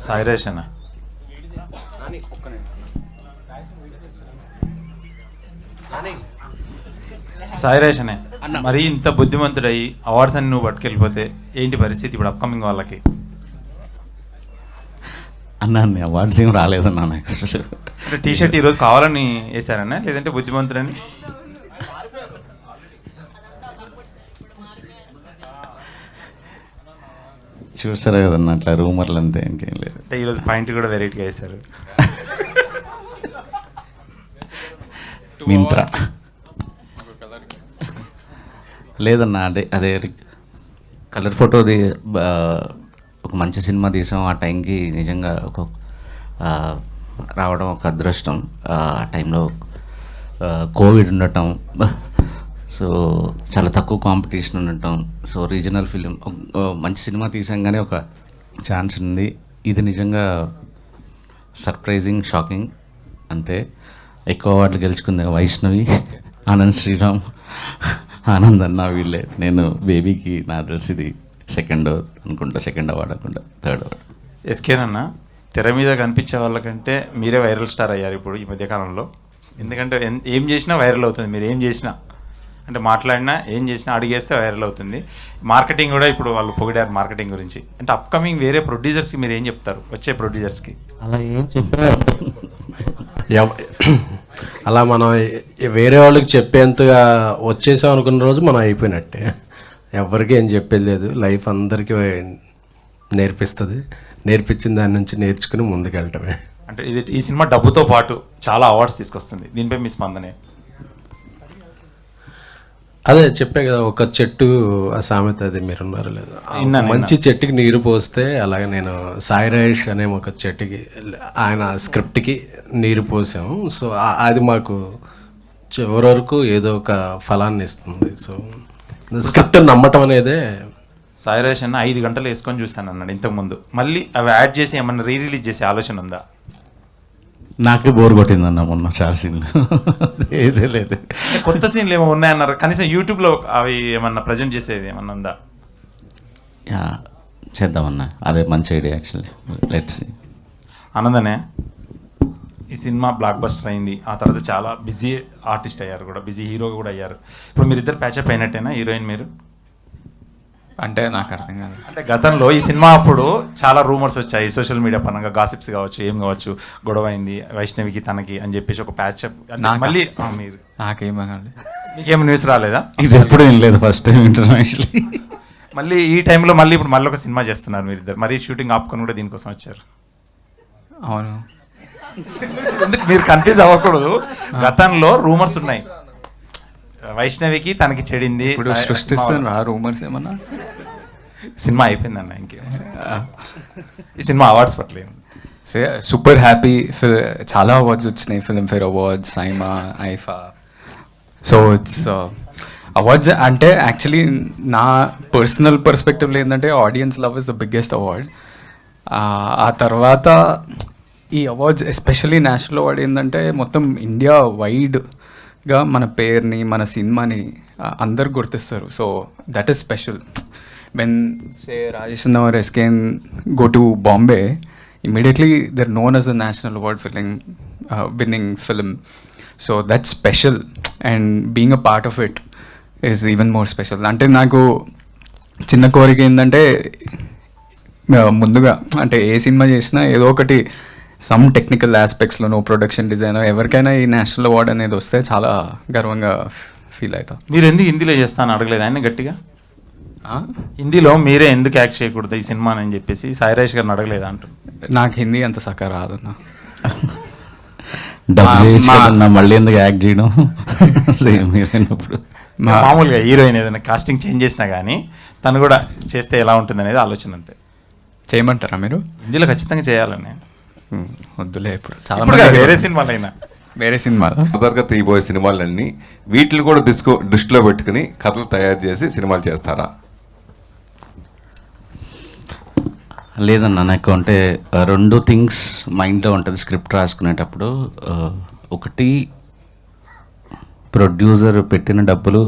సాయిరేష్ అన్న, సాయిరేష్ అనే మరి ఇంత బుద్ధిమంతుడయి అవార్డ్స్ అన్ని నువ్వు పట్టుకెళ్ళిపోతే ఏంటి పరిస్థితి ఇప్పుడు అప్కమింగ్ వాళ్ళకి? అన్న అవార్డ్స్ ఏం రాలేదన్నా నాకు అసలు. అంటే టీ షర్ట్ ఈరోజు కావాలని వేసారన్నా, లేదంటే బుద్ధిమంతుడని? చూసారా కదన్నా అట్లా రూమర్లు అంతే, ఇంకేం లేదు. అంటే ఈరోజు పాయింట్ కూడా వెరైటీగా వేశారు. మింత్రా లేదన్నా, అదే కలర్ ఫోటోది ఒక మంచి సినిమా తీసాం. ఆ టైంకి నిజంగా రావడం ఒక అదృష్టం. ఆ టైంలో కోవిడ్ ఉండటం, సో చాలా తక్కువ కాంపిటీషన్ ఉండటం, సో రీజనల్ ఫిలిం మంచి సినిమా తీసాం కానీ ఒక ఛాన్స్ ఉంది. ఇది నిజంగా సర్ప్రైజింగ్, షాకింగ్ అంతే. ఎక్కువ అవార్డులు గెలుచుకుంది వైష్ణవి, ఆనంద్ శ్రీరామ్, ఆనంద్ అన్న వీళ్ళే. నేను బేబీకి నాకు తెలిసింది సెకండ్ అవార్డు అనుకుంటా, థర్డ్ అవార్డు. ఎస్కేనన్న, తెర మీద కనిపించే వాళ్ళకంటే మీరే వైరల్ స్టార్ అయ్యారు ఇప్పుడు ఈ మధ్యకాలంలో. ఎందుకంటే ఏం చేసినా వైరల్ అవుతుంది. మీరు ఏం చేసినా, అంటే మాట్లాడినా ఏం చేసినా అడిగేస్తే వైరల్ అవుతుంది. మార్కెటింగ్ కూడా ఇప్పుడు వాళ్ళు పొగిడారు మార్కెటింగ్ గురించి. అంటే అప్కమింగ్ వేరే ప్రొడ్యూసర్స్కి మీరు ఏం చెప్తారు? వచ్చే ప్రొడ్యూసర్స్కి అలా ఏం చెప్పారు? అలా మనం వేరే వాళ్ళకి చెప్పేంతగా వచ్చేసాం అనుకున్న రోజు మనం అయిపోయినట్టే. ఎవరికి ఏం చెప్పేది లేదు. లైఫ్ అందరికీ నేర్పిస్తుంది. నేర్పించిన దాని నుంచి నేర్చుకుని ముందుకెళ్ళటమే. అంటే ఈ సినిమా డబ్బుతో పాటు చాలా అవార్డ్స్ తీసుకొస్తుంది. దీనిపై మీ స్పందనే? అదే చెప్పే కదా, ఒక చెట్టు ఆ సామెత, అది మీరున్నారు లేదు, మంచి చెట్టుకి నీరు పోస్తే అలాగే నేను సాయిరేష్ అనే ఒక చెట్టుకి ఆయన స్క్రిప్ట్కి నీరు పోసాము. సో అది మాకు చివరి వరకు ఏదో ఒక ఫలాన్ని ఇస్తుంది. సో స్క్రిప్ట్ నమ్మటం అనేదే. సాయిరేష్ అన్న 5 గంటలు వేసుకొని చూశాను అన్నాడు ఇంతకుముందు. మళ్ళీ అవి యాడ్ చేసి ఏమన్నా రీరిలీజ్ చేసే ఆలోచన ఉందా? నాకే బోర్ కొట్టిందన్న మొన్న చాలా సీన్లు వేసేలేదు. కొత్త సీన్లు ఏమో ఉన్నాయన్నారు. కనీసం యూట్యూబ్లో అవి ఏమన్నా ప్రజెంట్ చేసేది ఏమన్నా ఉందా? చేద్దామన్నా, అదే మంచి ఐడియా యాక్చువల్లీ. Let's see. ఆనందనే, ఈ సినిమా బ్లాక్ బస్టర్ అయింది. ఆ తర్వాత చాలా బిజీ ఆర్టిస్ట్ అయ్యారు, కూడా బిజీ హీరోగా కూడా అయ్యారు. ఇప్పుడు మీరిద్దరు ప్యాచప్ అయినట్టేనా, హీరోయిన్ మీరు? అంటే నాకు అర్థం కాదు. అంటే గతంలో ఈ సినిమా అప్పుడు చాలా రూమర్స్ వచ్చాయి, సోషల్ మీడియా పరంగా గాసిప్స్ కావచ్చు, ఏం కావచ్చు, గొడవ అయింది వైష్ణవికి తనకి అని చెప్పేసి ఒక ప్యాచప్. మళ్ళీ మీరు మీకేం న్యూస్ రాలేదా? ఇది ఎప్పుడు ఏం లేదు, ఫస్ట్ టైం ఇంటర్నేషనల్. మళ్ళీ ఈ టైంలో మళ్ళీ ఇప్పుడు మళ్ళీ ఒక సినిమా చేస్తున్నారు మీరిద్దరు. మరీ షూటింగ్ ఆపుకొని కూడా దీనికోసం వచ్చారు. అవును, మీరు కన్ఫ్యూజ్ అవ్వకూడదు. గతంలో రూమర్స్ ఉన్నాయి, వైష్ణవికి తనకి చెడింది. ఇప్పుడు సృష్టిస్తున్నా రూమర్స్ ఏమన్నా? సినిమా అయిపోయిందన్న, ఇంకేం. ఈ సినిమా అవార్డ్స్ పట్ల సూపర్ హ్యాపీ. చాలా అవార్డ్స్ వచ్చినాయి, Filmfare awards, SIIMA, IIFA. So it's awards అంటే యాక్చువల్లీ నా పర్సనల్ పర్స్పెక్టివ్లో ఏంటంటే audience love is the biggest award. ఆ తర్వాత ఈ అవార్డ్స్ ఎస్పెషల్లీ నేషనల్ అవార్డ్ ఏంటంటే మొత్తం ఇండియా వైడ్గా మన పేరుని, మన సినిమాని అందరు గుర్తిస్తారు. So that is special. When say Rajesh or SKN go to Bombay, immediately they're known as a national award winning film. So that's special, and being a part of it is even more special. అంటే నాకు చిన్న కోరిక ఏంటంటే ముందుగా అంటే ఏ cinema చేసినా ఏదో ఒకటి సమ్ టెక్నికల్ ఆస్పెక్ట్స్లోనో, ప్రొడక్షన్ డిజైన్, ఎవరికైనా ఈ నేషనల్ అవార్డ్ అనేది వస్తే చాలా గర్వంగా ఫీల్ అవుతాం. మీరు ఎందుకు హిందీలో చేస్తాను అడగలేదు ఆయన గట్టిగా? హిందీలో మీరే ఎందుకు యాక్ట్ చేయకూడదు ఈ సినిమా అని చెప్పేసి సాయిరేష్ గారిని అడగలేదా అంటారు? నాకు హిందీ అంత సక్క రాదన్న. మళ్ళీ ఎందుకు యాక్ట్ చేయడం? మీరైనప్పుడు మామూలుగా హీరోయిన్ ఏదైనా కాస్టింగ్ చేంజ్ చేసినా కానీ తను కూడా చేస్తే ఎలా ఉంటుంది అనేది ఆలోచన అంతే. చేయమంటారా మీరు? హిందీలో ఖచ్చితంగా చేయాలని. వద్దులే, ఇప్పుడు చాలా వేరే సినిమాలైనా వేరే సినిమాలు తొందరగా తీయబోయే సినిమాలన్నీ వీటిని కూడా దృష్టిలో పెట్టుకుని కథలు తయారు చేసి సినిమాలు చేస్తారా? లేదన్నా, నాకు అంటే 2 థింగ్స్ మైండ్లో ఉంటుంది స్క్రిప్ట్ రాసుకునేటప్పుడు. ఒకటి, ప్రొడ్యూసర్ పెట్టిన డబ్బులు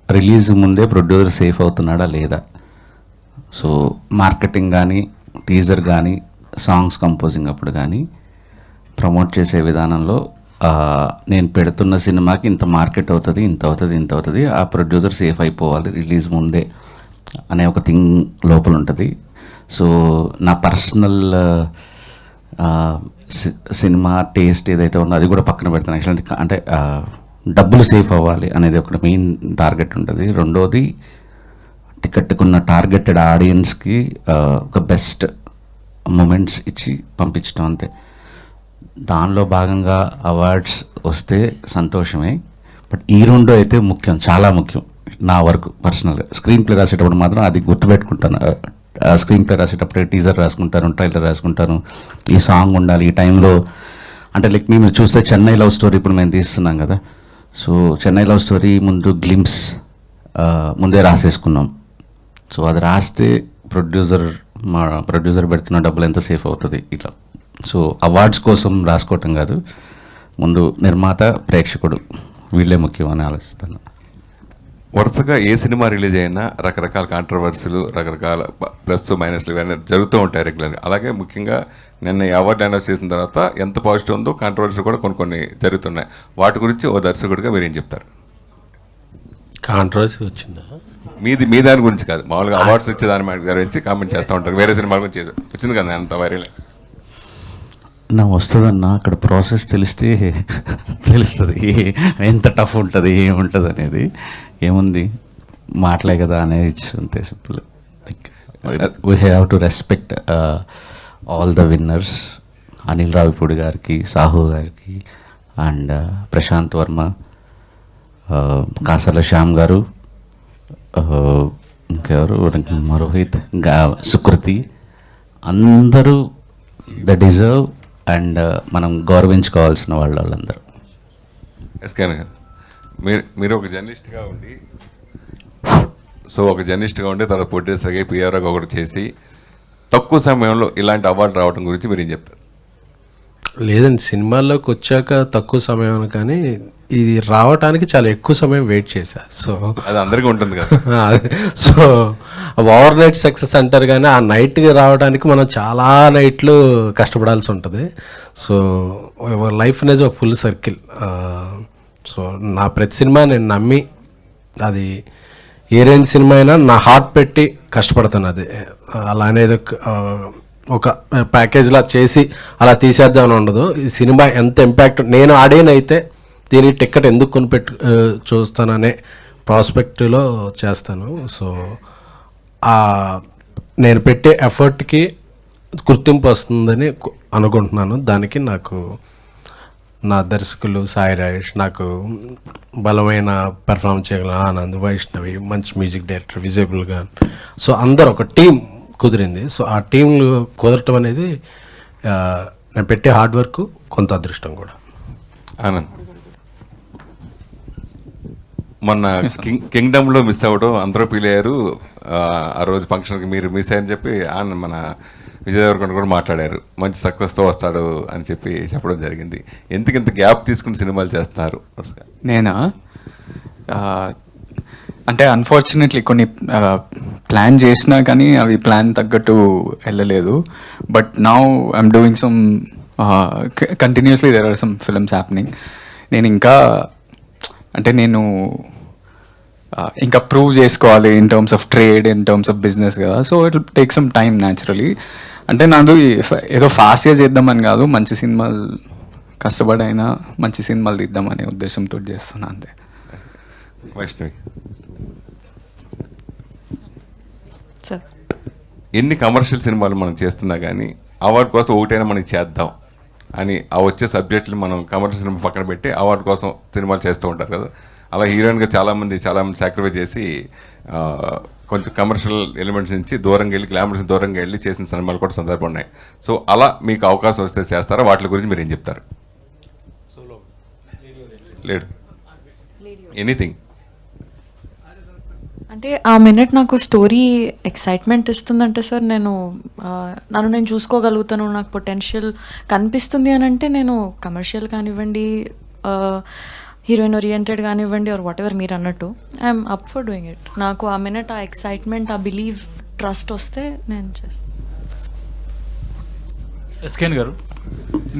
రిలీజ్ ముందే ప్రొడ్యూసర్ సేఫ్ అవుతున్నాడా లేదా. సో మార్కెటింగ్ కానీ, టీజర్ కానీ, సాంగ్స్ కంపోజింగ్ అప్పుడు కానీ ప్రమోట్ చేసే విధానంలో నేను పెడుతున్న సినిమాకి ఇంత మార్కెట్ అవుతుంది, ఇంత అవుతుంది, ఇంత అవుతుంది, ఆ ప్రొడ్యూసర్ సేఫ్ అయిపోవాలి రిలీజ్ ముందే అనే ఒక థింగ్ లోపల ఉంటుంది. సో నా పర్సనల్ సినిమా టేస్ట్ ఏదైతే ఉందో అది కూడా పక్కన పెడతాను. యాక్చువల్లీ అంటే డబ్బులు సేఫ్ అవ్వాలి అనేది ఒక మెయిన్ టార్గెట్ ఉంటుంది. రెండోది టికెట్కున్న టార్గెటెడ్ ఆడియన్స్కి ఒక బెస్ట్ మూమెంట్స్ ఇచ్చి పంపించడం అంతే. దానిలో భాగంగా అవార్డ్స్ వస్తే సంతోషమే, బట్ ఈ రెండు అయితే ముఖ్యం, చాలా ముఖ్యం నా వరకు పర్సనల్గా. స్క్రీన్ ప్లే రాసేటప్పుడు మాత్రం అది గుర్తుపెట్టుకుంటాను. స్క్రీన్ ప్లే రాసేటప్పుడు టీజర్ రాసుకుంటాను, ట్రైలర్ రాసుకుంటాను, ఈ సాంగ్ ఉండాలి ఈ టైంలో. అంటే లైక్ మీరు చూస్తే చెన్నై లవ్ స్టోరీ ఇప్పుడు మేము తీస్తున్నాం కదా, సో చెన్నై లవ్ స్టోరీ ముందు గ్లిమ్స్ ముందే రాసేసుకున్నాం. సో అది రాస్తే మా ప్రొడ్యూసర్ పెడుతున్న డబ్బులు ఎంత సేఫ్ అవుతుంది ఇట్లా. సో అవార్డ్స్ కోసం రాసుకోవటం కాదు, ముందు నిర్మాత ప్రేక్షకుడు వీళ్ళే ముఖ్యం అని ఆలోచిస్తాను. వరుసగా ఏ సినిమా రిలీజ్ అయినా రకరకాల కాంట్రవర్సీలు, రకరకాల ప్లస్ మైనస్లు ఇవన్నీ జరుగుతూ ఉంటాయి రెగ్యులర్గా. అలాగే ముఖ్యంగా నిన్న ఈ అవార్డు అనౌన్స్ చేసిన తర్వాత ఎంత పాజిటివ్ ఉందో కాంట్రవర్సీ కూడా కొన్ని జరుగుతున్నాయి. వాటి గురించి ఓ దర్శకుడిగా మీరు ఏం చెప్తారు? కాంట్రవర్సీ వచ్చిందా? మీ దాని గురించి కాదు, మామూలుగా అవార్డ్స్ ఇచ్చే దాని గురించి కామెంట్ చేస్తూ ఉంటారు. వేరే సినిమాల గురించి వచ్చింది కదా అంత వైరల్. నా వస్తుందన్న అక్కడ ప్రాసెస్ తెలిస్తే తెలుస్తుంది ఎంత టఫ్ ఉంటుంది, ఏముంటుంది అనేది. ఏముంది మాటలే కదా అనేది అంతే simple. Like we have to respect all the winners, Anil Ravipudi గారికి, సాహు గారికి, అండ్ ప్రశాంత్ వర్మ, కాసర్ల శ్యామ్ గారు, ఇంకెవరు, రోహిత్, సుకృతి, అందరూ ద డిజర్వ్ అండ్ మనం గౌరవించుకోవాల్సిన వాళ్ళందరూ. ఎస్కేన్ గారు, మీరు ఒక జర్నలిస్ట్గా ఉండి, ఒక జర్నలిస్ట్గా ఉండి తర్వాత ప్రొడ్యూసర్గా పిఆర్గా ఒకటి చేసి తక్కువ సమయంలో ఇలాంటి అవార్డు రావడం గురించి మీరు ఏం చెప్తారు? లేదండి, సినిమాల్లోకి వచ్చాక తక్కువ సమయం, కానీ ఇది రావడానికి చాలా ఎక్కువ సమయం వెయిట్ చేశా. సో అది అందరికీ ఉంటుంది కదా. సో ఓవర్ నైట్ సక్సెస్ అంటారు, కానీ ఆ నైట్కి రావడానికి మనం చాలా నైట్లు కష్టపడాల్సి ఉంటుంది. సో లైఫ్ అనేది ఒక ఫుల్ సర్కిల్. సో నా ప్రతి సినిమా నేను నమ్మి, అది ఏ రేంజ్ సినిమా అయినా నా హార్ట్ పెట్టి కష్టపడతాను. అది అలా అనేది ఒక ప్యాకేజ్లా చేసి అలా తీసేద్దామని ఉండదు. ఈ సినిమా ఎంత ఇంపాక్ట్, నేను ఆడేనైతే దీనికి టికెట్ ఎందుకు చూస్తాననే ప్రాస్పెక్ట్లో చేస్తాను. సో నేను పెట్టే ఎఫర్ట్కి గుర్తింపు వస్తుందని అనుకుంటున్నాను. దానికి నాకు నా దర్శకులు సాయి రాజేష్, నాకు బలమైన పెర్ఫార్మ్ చేయగల ఆనంద్, వైష్ణవి, మంచి మ్యూజిక్ డైరెక్టర్ విజయబుల్ గాన్, సో అందరు ఒక టీం కుదిరింది. సో ఆ టీంలు కుదరటం అనేది నేను పెట్టే హార్డ్ వర్క్, కొంత అదృష్టం కూడా. ఆనంద్, మొన్న కింగ్డమ్లో మిస్ అవ్వడం అందరూ ఫీల్ అయ్యారు. ఆ రోజు ఫంక్షన్కి మీరు మిస్ అయ్యని చెప్పి మన విజయ్ దేవరకొండ కూడా మాట్లాడారు, మంచి సక్సెస్తో వస్తాడు అని చెప్పడం జరిగింది. ఎందుకు ఇంత గ్యాప్ తీసుకుని సినిమాలు చేస్తున్నారు? నేనా అంటే అన్ఫార్చునేట్లీ కొన్ని ప్లాన్ చేసినా కానీ అవి ప్లాన్ తగ్గట్టు వెళ్ళలేదు. But now I'm doing some continuously there are some films happening. నేను ఇంకా ప్రూవ్ చేసుకోవాలి in terms of trade, in terms of business కదా. So it will take some time naturally. అంటే నాకు ఏదో ఫాస్ట్గా చేద్దామని కాదు, మంచి సినిమాలు కష్టపడైనా మంచి సినిమాలు తీద్దామనే ఉద్దేశంతో చేస్తున్నా అంతే. వైష్ణవి, ఎన్ని కమర్షియల్ సినిమాలు మనం చేస్తున్నా కానీ అవార్డు కోసం ఒకటైనా మనకి చేద్దాం అని ఆ వచ్చే సబ్జెక్టులు మనం కమర్షియల్ సినిమా పక్కన పెట్టి అవార్డు కోసం సినిమాలు చేస్తూ ఉంటారు కదా. అలా హీరోయిన్గా చాలామంది సాక్రిఫైస్ చేసి కొంచెం కమర్షియల్ ఎలిమెంట్స్ నుంచి దూరంగా వెళ్ళి, గ్లామర్స్ దూరంగా వెళ్ళి చేసిన సినిమాలు కూడా సందర్భం ఉన్నాయి. సో అలా మీకు అవకాశం వస్తే చేస్తారా? వాటి గురించి మీరు ఏం చెప్తారు? లేడు ఎనీథింగ్ అంటే ఆ మినిట్ నాకు స్టోరీ ఎక్సైట్మెంట్ ఇస్తుందంటే సార్, నన్ను నేను చూసుకోగలుగుతాను, నాకు పొటెన్షియల్ కనిపిస్తుంది అని అంటే నేను కమర్షియల్ కానివ్వండి, హీరోయిన్ ఓరియంటెడ్ కానివ్వండి, ఆర్ వాట్ ఎవర్ మీరు అన్నట్టు, I'm up for doing it. నాకు ఆ మినిట్ ఆ ఎక్సైట్మెంట్, ఆ బిలీవ్, ట్రస్ట్ వస్తే నేను చేస్తాను. ఎస్కేన్ గారు,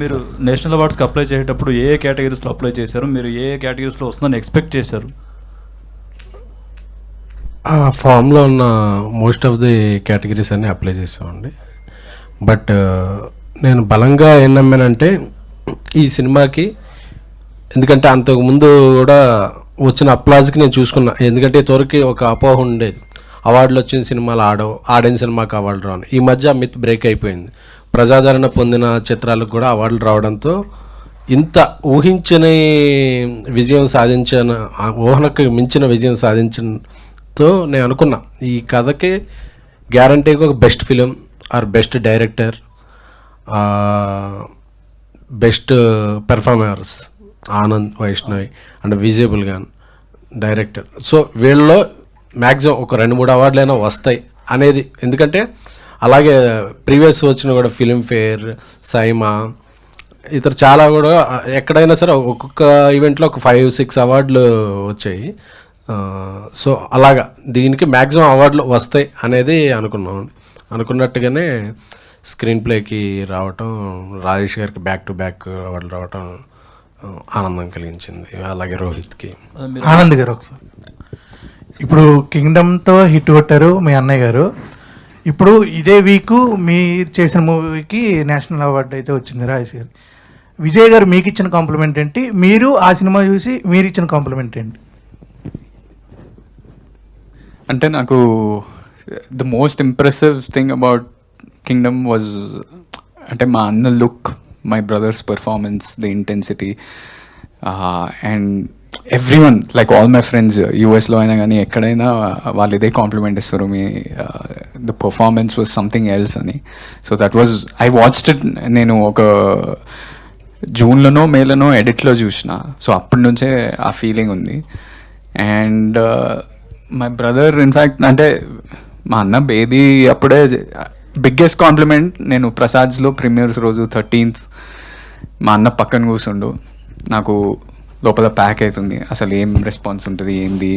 మీరు నేషనల్ అవార్డ్స్కి అప్లై చేసేటప్పుడు ఏ ఏ కేటగిరీస్లో అప్లై చేశారు? మీరు ఏ ఏ కేటగిరీస్లో వస్తుందని ఎక్స్పెక్ట్ చేశారు? ఆ ఫామ్లో ఉన్న మోస్ట్ ఆఫ్ ది కేటగిరీస్ అన్నీ అప్లై చేసామండి. బట్ నేను బలంగా ఏం నమ్మానంటే ఈ సినిమాకి, ఎందుకంటే అంతకుముందు కూడా వచ్చిన అప్లాజ్కి నేను చూసుకున్నా. ఎందుకంటే త్వరకి ఒక అపోహ ఉండేది, అవార్డులు వచ్చిన సినిమాలు ఆడిన సినిమాకి అవార్డు రాను. ఈ మధ్య మిత్ బ్రేక్ అయిపోయింది. ప్రజాదరణ పొందిన చిత్రాలకు కూడా అవార్డులు రావడంతో ఇంత ఊహించని విజయం సాధించిన, ఊహనకు మించిన విజయం సాధించడంతో నేను అనుకున్నా ఈ కథకి గ్యారంటీగా ఒక best film or best director, best performers Anand Vaishnavi and విజయబుల్ గాన్ డైరెక్టర్. సో వీళ్ళలో మ్యాక్సిమం ఒక 2-3 అవార్డులైనా వస్తాయి అనేది. ఎందుకంటే అలాగే ప్రీవియస్ వచ్చిన కూడా ఫిలింఫేర్, సైమా, ఇతర చాలా కూడా ఎక్కడైనా సరే ఒక్కొక్క ఈవెంట్లో ఒక 5-6 అవార్డులు వచ్చాయి. సో అలాగా దీనికి మ్యాక్సిమం అవార్డులు వస్తాయి అనేది అనుకున్నాం. అనుకున్నట్టుగానే స్క్రీన్ ప్లేకి రావటం, రాజేష్ గారికి బ్యాక్ టు బ్యాక్ అవార్డులు రావటం ఆనందం కలిగించింది. అలాగే రోహిత్కి. ఆనంద్ గారు, ఒకసారి ఇప్పుడు కింగ్డమ్తో హిట్ కొట్టారు మీ అన్నయ్య గారు. ఇప్పుడు ఇదే వీక్ మీరు చేసిన మూవీకి నేషనల్ అవార్డు అయితే వచ్చింది రాజేష్ గారు. విజయ్ గారు మీకు ఇచ్చిన కాంప్లిమెంట్ ఏంటి? మీరు ఆ సినిమా చూసి మీరు ఇచ్చిన కాంప్లిమెంట్ ఏంటి? అంటే నాకు the most impressive thing about kingdom was అంటే మా అన్న look, my brothers performance, the intensity, and everyone like all my friends యూఎస్లో అయినా కానీ ఎక్కడైనా వాళ్ళు ఇదే కాంప్లిమెంట్ ఇస్తారు, మీ the performance was something else అని. So that was, I watched it. నేను ఒక జూన్లోనో మేలోనో ఎడిట్లో చూసిన. సో అప్పటి నుంచే ఆ ఫీలింగ్ ఉంది. అండ్ మై బ్రదర్ ఇన్ఫ్యాక్ట్ అంటే మా అన్న బేబీ అప్పుడే బిగ్గెస్ట్ కాంప్లిమెంట్. నేను ప్రసాద్స్లో ప్రీమియర్స్ రోజు 13th మా అన్న పక్కన కూర్చుండు. నాకు లోపల ప్యాక్ అవుతుంది, అసలు ఏం రెస్పాన్స్ ఉంటుంది ఏంది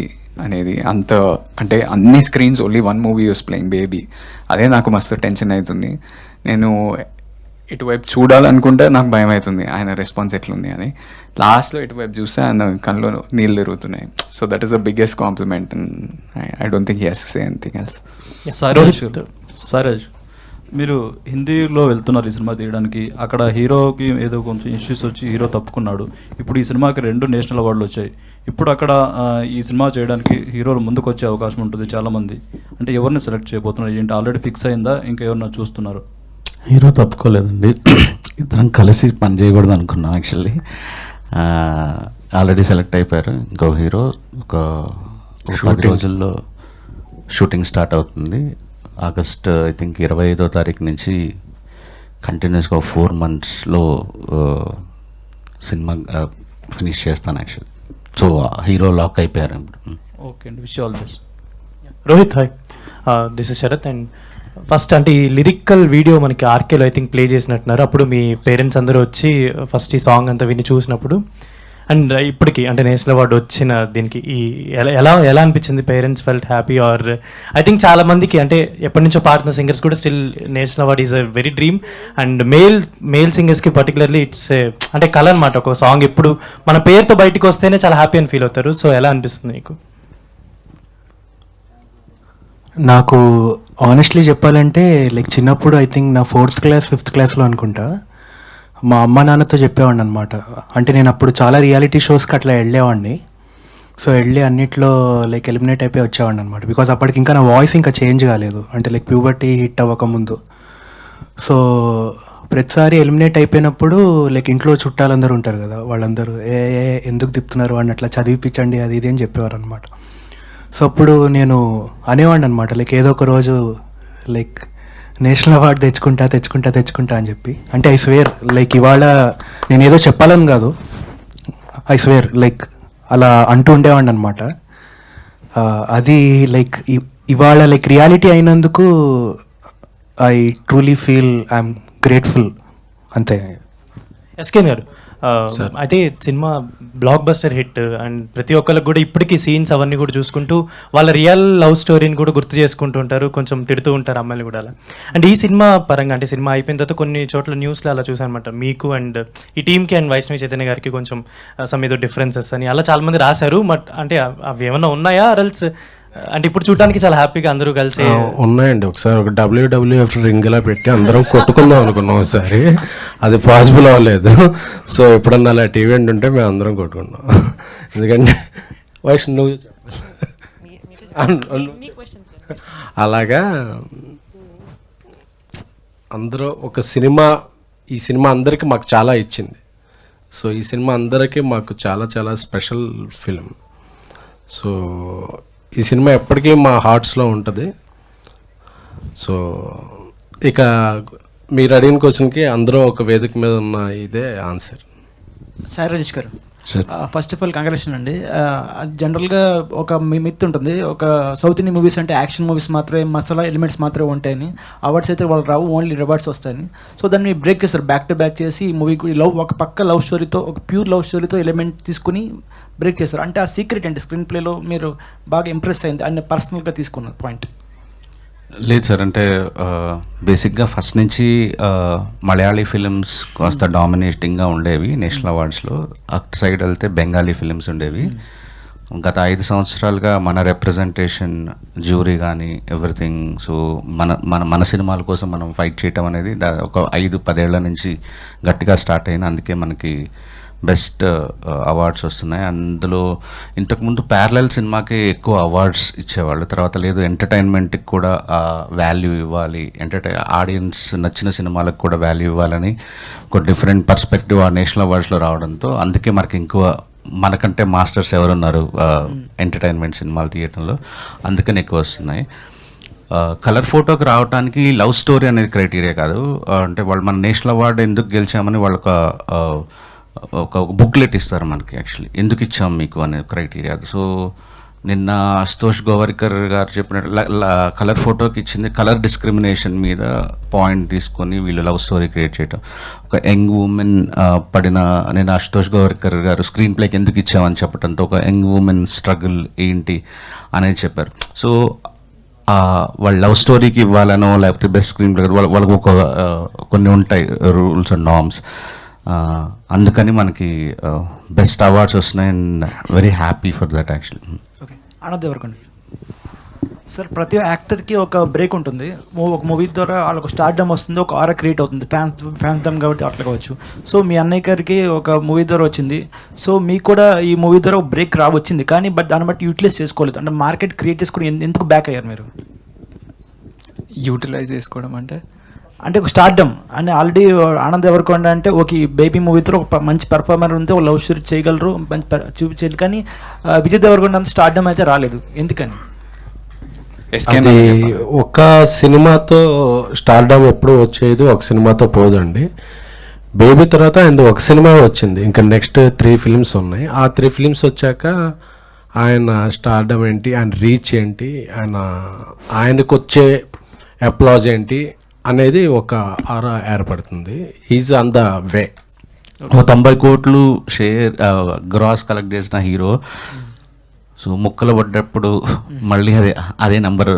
అనేది. అంత అంటే అన్ని screens only 1 movie use playing baby. అదే నాకు మస్తు టెన్షన్ అవుతుంది. నేను ఇటువైపు చూడాలనుకుంటే నాకు భయం అవుతుంది ఆయన రెస్పాన్స్ ఎట్లుంది అని. లాస్ట్లో ఇటువైపు చూస్తే ఆయన కళ్ళు నీళ్ళు తిరుగుతున్నాయి. So that is the biggest compliment. I don't think he has to say anything else. Sairaj, మీరు హిందీలో వెళ్తున్నారు ఈ సినిమా తీయడానికి. అక్కడ హీరోకి ఏదో కొంచెం ఇష్యూస్ వచ్చి హీరో తప్పుకున్నాడు. ఇప్పుడు ఈ సినిమాకి 2 నేషనల్ అవార్డులు వచ్చాయి. ఇప్పుడు అక్కడ ఈ సినిమా చేయడానికి హీరోలు ముందుకు వచ్చే అవకాశం ఉంటుంది చాలామంది. అంటే ఎవరిని సెలెక్ట్ చేయబోతున్నారు ఏంటి? ఆల్రెడీ ఫిక్స్ అయిందా, ఇంకా ఎవరన్నా చూస్తున్నారు? హీరో తప్పుకోలేదండి, ఇద్దరం కలిసి పని చేయకూడదు అనుకున్నాం యాక్చువల్లీ. ఆల్రెడీ సెలెక్ట్ అయిపోయారు. ఇంకో హీరో ఒక 10 రోజుల్లో షూటింగ్ స్టార్ట్ అవుతుంది. ఆగస్ట్ ఐ థింక్ 25వ తారీఖు నుంచి కంటిన్యూస్గా 4 monthsలో సినిమా ఫినిష్ చేస్తాను యాక్చువల్లీ. సో హీరో లాక్ అయిపోయారు. ఓకే అండి, wish all best. Rohit, hi, this is Sarath. And first అంటే ఈ లిరికల్ వీడియో మనకి ఆర్కేలో ఐ థింక్ ప్లే చేసినట్టున్నారు. అప్పుడు మీ పేరెంట్స్ అందరూ వచ్చి ఫస్ట్ ఈ సాంగ్ అంతా విని చూసినప్పుడు, అండ్ ఇప్పటికి అంటే నేషనల్ అవార్డు వచ్చిన దీనికి ఈ ఎలా అనిపించింది? Parents felt happy or? I think చాలా మందికి అంటే ఎప్పటి నుంచో పాడుతున్న సింగర్స్ కూడా still national award is a very dream. And male సింగర్స్కి పర్టికులర్లీ ఇట్స్ అంటే కళ అనమాట. ఒక సాంగ్ ఎప్పుడు మన పేరుతో బయటకు వస్తేనే చాలా హ్యాపీ అని ఫీల్ అవుతారు. సో ఎలా అనిపిస్తుంది మీకు? నాకు ఆనెస్ట్లీ చెప్పాలంటే లైక్ చిన్నప్పుడు ఐ థింక్ నా 4th క్లాస్ 5th క్లాస్లో అనుకుంటా మా అమ్మ నాన్నతో చెప్పేవాడిని అనమాట. అంటే నేను అప్పుడు చాలా రియాలిటీ షోస్కి అట్లా వెళ్ళేవాడిని. సో వెళ్ళి అన్నిట్లో లైక్ ఎలిమినేట్ అయిపోయి వచ్చేవాడిని అనమాట. బికాజ్ అప్పటికి ఇంకా నా వాయిస్ ఇంకా చేంజ్ కాలేదు, అంటే లైక్ ప్యూబర్టీ హిట్ అవ్వకముందు. సో ప్రతిసారి ఎలిమినేట్ అయిపోయినప్పుడు లైక్ ఇంట్లో చుట్టాలందరూ ఉంటారు కదా, వాళ్ళందరూ ఎందుకు తిప్పుతున్నారు అని అట్లా చదివిపించండి అది ఇది అని చెప్పేవారు అనమాట. సో అప్పుడు నేను అనేవాడిని అనమాట లైక్ ఏదో ఒక రోజు లైక్ నేషనల్ అవార్డు తెచ్చుకుంటా అని చెప్పి. అంటే ఐ స్వేర్ లైక్ ఇవాళ నేను ఏదో చెప్పాలని కాదు, ఐ స్వేర్ లైక్ అలా అంటూ ఉండేవాడిని అనమాట. అది లైక్ ఇవాళ లైక్ రియాలిటీ అయినందుకు I truly feel I'm grateful అంతే. ఎస్కేన్ గారు, అయితే cinema block buster hit and ప్రతి ఒక్కరికి కూడా ఇప్పటికీ సీన్స్ అవన్నీ కూడా చూసుకుంటూ వాళ్ళ రియల్ లవ్ స్టోరీని కూడా గుర్తు చేసుకుంటూ ఉంటారు, కొంచెం తిడుతూ ఉంటారు అమ్మాయిలు కూడా అలా. అండ్ ఈ సినిమా పరంగా అంటే సినిమా అయిపోయిన తర్వాత కొన్ని చోట్ల న్యూస్లో అలా చూసాను అనమాట, మీకు అండ్ ఈ టీమ్కి అండ్ వైష్ణవి చైతన్య గారికి కొంచెం సమ్ ఏదో డిఫరెన్సెస్ అని అలా చాలామంది రాశారు. బట్ అంటే అవి ఏమన్నా ఉన్నాయా రల్స్ అంటే ఇప్పుడు చూడడానికి చాలా హ్యాపీగా అందరూ కలిసి ఉన్నాయండి. ఒకసారి ఒక WWF రింగ్లా పెట్టి అందరం కొట్టుకుందాం అనుకున్నాం ఒకసారి, అది పాసిబుల్ అవ్వలేదు. సో ఎప్పుడన్నా అలాంటి ఈవెంట్ ఉంటే మేము అందరం కొట్టుకున్నాం. ఎందుకంటే వైష్ణవ్ అలాగా అందరూ ఒక సినిమా, ఈ సినిమా అందరికీ మాకు చాలా ఇచ్చింది. సో ఈ సినిమా అందరికీ మాకు చాలా చాలా స్పెషల్ ఫిలిం. సో ఈ సినిమా ఎప్పటికీ మా హార్ట్స్లో ఉంటుంది. సో ఇక మీరు అడిగిన క్వశ్చన్కి అందరూ ఒక వేదిక మీద ఉన్న ఇదే ఆన్సర్. సాయి రాజేష్ గారు, ఫస్ట్ ఆఫ్ ఆల్ కంగ్రాచులేషన్ అండి. జనరల్గా ఒక మిత్ ఉంటుంది, ఒక సౌత్ ఇండియన్ మూవీస్ అంటే యాక్షన్ మూవీస్ మాత్రమే, మసాలా ఎలిమెంట్స్ మాత్రమే ఉంటాయని, అవార్డ్స్ అయితే వాళ్ళు రావు, ఓన్లీ రివార్డ్స్ వస్తాయని. సో దాన్ని బ్రేక్ చేస్తారు, బ్యాక్ టు బ్యాక్ చేసి ఈ మూవీ లవ్ ఒక పక్క లవ్ స్టోరీతో, ఒక ప్యూర్ లవ్ స్టోరీతో ఎలిమెంట్ తీసుకుని బ్రేక్ చేస్తారు. అంటే ఆ సీక్రెట్ అంటే స్క్రీన్ ప్లేలో మీరు బాగా ఇంప్రెస్ అయింది అని పర్సనల్గా తీసుకున్న పాయింట్. లేదు సార్, అంటే బేసిక్గా ఫస్ట్ నుంచి మలయాళీ ఫిలిమ్స్ కాస్త డామినేటింగ్గా ఉండేవి నేషనల్ అవార్డ్స్లో. అటు సైడ్ వెళ్తే బెంగాలీ ఫిలిమ్స్ ఉండేవి. గత 5 సంవత్సరాలుగా మన రిప్రజెంటేషన్, జ్యూరీ కానీ ఎవ్రీథింగ్, సో మన సినిమాల కోసం మనం ఫైట్ చేయటం అనేది ఒక 5-10 ఏళ్ల నుంచి గట్టిగా స్టార్ట్ అయింది. అందుకే మనకి బెస్ట్ అవార్డ్స్ వస్తున్నాయి. అందులో ఇంతకుముందు ప్యారలల్ సినిమాకి ఎక్కువ అవార్డ్స్ ఇచ్చేవాళ్ళు, తర్వాత లేదు ఎంటర్టైన్మెంట్కి కూడా వాల్యూ ఇవ్వాలి, ఆడియన్స్ నచ్చిన సినిమాలకు కూడా వాల్యూ ఇవ్వాలని ఒక డిఫరెంట్ పర్స్పెక్టివ్ ఆ నేషనల్ అవార్డ్స్లో రావడంతో అందుకే మనకి ఇంకో మనకంటే మాస్టర్స్ ఎవరున్నారు ఎంటర్టైన్మెంట్ సినిమాలు తీయటంలో, అందుకని ఎక్కువ వస్తున్నాయి. కలర్ ఫోటోకి రావడానికి లవ్ స్టోరీ అనేది క్రైటీరియా కాదు. అంటే వాళ్ళు మన నేషనల్ అవార్డు ఎందుకు గెలిచామని వాళ్ళు ఒక బుక్లెట్ ఇస్తారు మనకి, యాక్చువల్లీ ఎందుకు ఇచ్చాం మీకు అనే క్రైటీరియా. సో నిన్న అశుతోష్ గోవర్కర్ గారు చెప్పినట్టు కలర్ ఫోటోకి ఇచ్చింది కలర్ డిస్క్రిమినేషన్ మీద పాయింట్ తీసుకొని వీళ్ళు లవ్ స్టోరీ క్రియేట్ చేయటం. ఒక యంగ్ ఉమెన్ పడిన, నేను అశుతోష్ గోవర్కర్ గారు స్క్రీన్ ప్లేకి ఎందుకు ఇచ్చామని చెప్పడంతో ఒక యంగ్ ఉమెన్ స్ట్రగుల్ ఏంటి అనేది చెప్పారు. సో వాళ్ళ లవ్ స్టోరీకి ఇవ్వాలనో లేకపోతే బెస్ట్ స్క్రీన్ ప్లే వాళ్ళకు ఒక కొన్ని ఉంటాయి రూల్స్ అండ్ నార్మ్స్. అందుకని మనకి బెస్ట్ అవార్డ్స్ వస్తున్నాయి and very happy for that actually. Okay, Anand ఎవరికండి సార్, ప్రతి యాక్టర్కి ఒక బ్రేక్ ఉంటుంది. ఒక మూవీ ద్వారా వాళ్ళకు స్టార్డమ్ వస్తుంది, ఒక ఆరా క్రియేట్ అవుతుంది, ఫ్యాన్స్డమ్ కాబట్టి అట్లా కావచ్చు. సో మీ అన్నయ్య గారికి ఒక మూవీ ద్వారా వచ్చింది, సో మీకు కూడా ఈ మూవీ ద్వారా ఒక బ్రేక్ వచ్చింది, కానీ బట్ దాన్ని బట్టి యూటిలైజ్ చేసుకోలేదు. అంటే మార్కెట్ క్రియేట్ చేసుకుని ఎందుకు బ్యాక్ అయ్యారు మీరు? యూటిలైజ్ చేసుకోవడం అంటే ఒక స్టార్డమ్ అంటే ఆల్రెడీ ఆనంద్ ఎవరికొండ అంటే ఒక బేబీ మూవీతో ఒక మంచి పెర్ఫార్మర్ ఉంటే ఒక లవ్ స్టోరీ చేయగలరు, మంచి చూపించారు, కానీ విజయ్ దేవరకొండ అంత స్టార్డమ్ అయితే రాలేదు, ఎందుకని? అది ఒక సినిమాతో స్టార్డమ్ ఎప్పుడు వచ్చేది, ఒక సినిమాతో పోదండి. బేబీ తర్వాత ఒక సినిమా వచ్చింది, ఇంకా నెక్స్ట్ 3 ఫిల్మ్స్ ఉన్నాయి. ఆ 3 ఫిల్మ్స్ వచ్చాక ఆయన స్టార్డమ్ ఏంటి, ఆయన రీచ్ ఏంటి, ఆయనకు వచ్చే అప్లాజ్ ఏంటి అనేది ఒక ఆరా ఏర్పడుతుంది. Is on the way. 90 కోట్లు షేర్ గ్రాస్ కలెక్ట్ చేసిన హీరో, సో ముక్కలు పడ్డప్పుడు మళ్ళీ అదే నెంబర్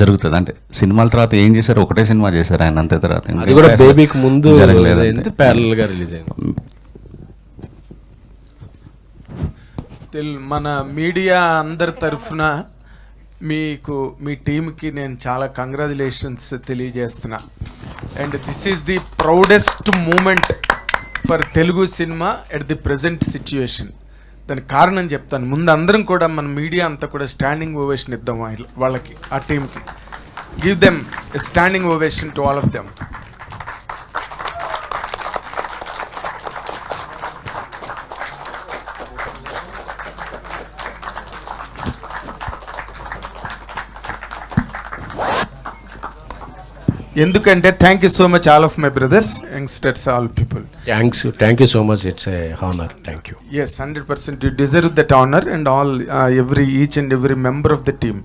జరుగుతుంది. అంటే సినిమాల తర్వాత ఏం చేశారు, ఒకటే సినిమా చేశారు ఆయన, అంతే. తర్వాత అది కూడా బేబీకి ముందు జరగలేదు, ప్యారలల్గా రిలీజ్ అయింది. మన మీడియా అందరి తరఫున మీకు, మీ టీంకి నేను చాలా కంగ్రాచులేషన్స్ తెలియజేస్తున్నా. And this is the proudest moment for Telugu cinema at the present situation. దానికి కారణం చెప్తాను. ముందు అందరం కూడా మన మీడియా అంతా కూడా స్టాండింగ్ ఓవేషన్ ఇద్దాం వాళ్ళకి, ఆ టీంకి. Give them a standing ovation to all of them. ఎందుకంటే thank you so much all of my brothers, youngsters, all people. Thank you so much. It's a honour. Thank you. Yes, 100% you deserve that honor, and all each and every member of the team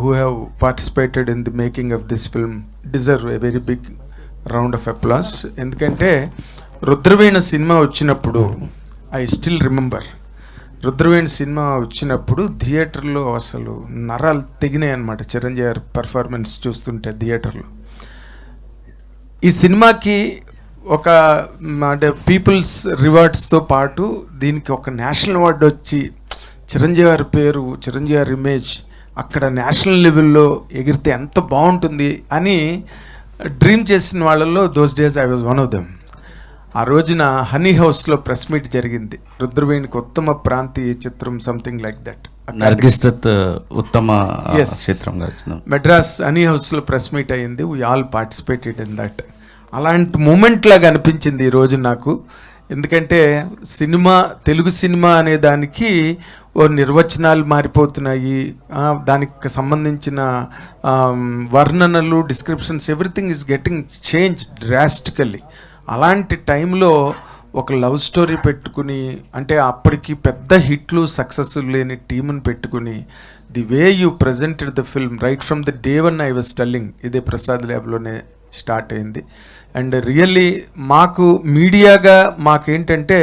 who have participated in the making of this film deserve a very big round of applause. ఎందుకంటే Rudraveena cinema వచ్చినప్పుడు I still remember, Rudraveena cinema వచ్చినప్పుడు థియేటర్లో అసలు నరాలు తెగినాయి అనమాట. చిరంజీవి గారి performance చూస్తుంటే థియేటర్లో. ఈ సినిమాకి ఒక అంటే పీపుల్స్ రివార్డ్స్తో పాటు దీనికి ఒక నేషనల్ అవార్డు వచ్చి చిరంజీవి గారి పేరు, చిరంజీవి గారి ఇమేజ్ అక్కడ నేషనల్ లెవెల్లో ఎగిరితే ఎంత బాగుంటుంది అని డ్రీమ్ చేసిన వాళ్ళల్లో those days I was one of them. ఆ రోజున హనీ హౌస్లో ప్రెస్ మీట్ జరిగింది, రుద్రవేణికి ఉత్తమ ప్రాంతీయ చిత్రం something like that. Nargis Dutt ఉత్తమ చిత్రంగా మెడ్రాస్ హనీ హౌస్లో ప్రెస్ మీట్ అయ్యింది. We all participated in that. అలాంటి మూమెంట్ లాగా అనిపించింది ఈరోజు నాకు. ఎందుకంటే సినిమా, తెలుగు సినిమా అనే దానికి ఓ నిర్వచనాలు మారిపోతున్నాయి, దానికి సంబంధించిన వర్ణనలు, descriptions, everything is getting change drastically. అలాంటి టైంలో ఒక లవ్ స్టోరీ పెట్టుకుని, అంటే అప్పటికి పెద్ద హిట్లు సక్సెస్ లేని టీముని పెట్టుకుని, the way you presented the film right from the day one I was telling, ఇదే ప్రసాద్ ల్యాబ్లోనే స్టార్ట్ అయింది. అండ్ రియల్లీ మాకు మీడియాగా మాకేంటంటే,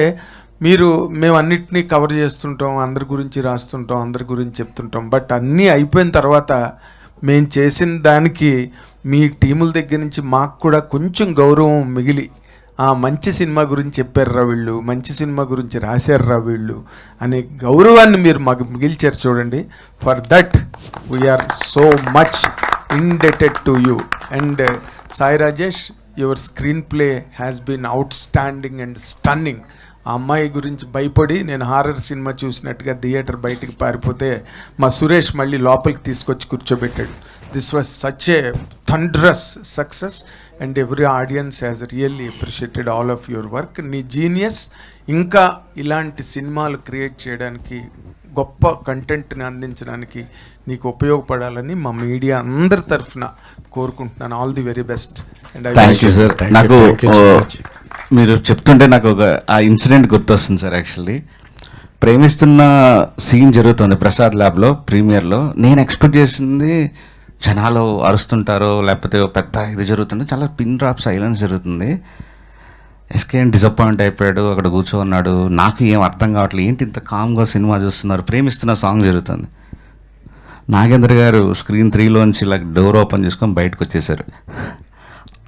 మేము అన్నిటినీ కవర్ చేస్తుంటాం, అందరి గురించి రాస్తుంటాం, అందరి గురించి చెప్తుంటాం. బట్ అన్నీ అయిపోయిన తర్వాత మేము చేసిన దానికి మీ టీముల దగ్గర నుంచి మాకు కూడా కొంచెం గౌరవం మిగిలి, మంచి సినిమా గురించి చెప్పారురా వీళ్ళు, మంచి సినిమా గురించి రాశారురా వీళ్ళు అనే గౌరవాన్ని మీరు మాకు మిగిల్చారు చూడండి. For that we are so much indebted to you. And Sai Rajesh, your screenplay has been outstanding and stunning. ఆ అమ్మాయి గురించి భయపడి నేను హారర్ సినిమా చూసినట్టుగా థియేటర్ బయటికి పారిపోతే మా సురేష్ మళ్ళీ లోపలికి తీసుకొచ్చి కూర్చోబెట్టాడు. This was such a thunderous success and every audience has really appreciated all of your work. నీ జీనియస్ ఇంకా ఇలాంటి సినిమాలు క్రియేట్ చేయడానికి, గొప్ప కంటెంట్ని అందించడానికి నీకు ఉపయోగపడాలని మా మీడియా అందరి తరఫున కోరుకుంటున్నాను. All the very best. And thank you sir. నాకు మీరు చెప్తుంటే నాకు ఒక ఆ ఇన్సిడెంట్ గుర్తొస్తుంది సార్. యాక్చువల్లీ ప్రేమిస్తున్న సీన్ జరుగుతుంది ప్రసాద్ ల్యాబ్లో ప్రీమియర్లో. నేను ఎక్స్పెక్ట్ చేసింది జనాలు అరుస్తుంటారో లేకపోతే పెద్ద ఇది జరుగుతుంది, చాలా పిన్ డ్రాప్ సైలెన్స్ జరుగుతుంది. ఎస్కేఎన్ డిసప్పాయింట్ అయిపోయాడు, అక్కడ కూర్చోన్నాడు. నాకు ఏం అర్థం కావట్లేదు, ఏంటి ఇంత కామ్గా సినిమా చూస్తున్నారు, ప్రేమిస్తున్న సాంగ్ జరుగుతుంది. నాగేంద్ర గారు స్క్రీన్ 3లోంచి ఇలా డోర్ ఓపెన్ చేసుకొని బయటకు వచ్చేసారు.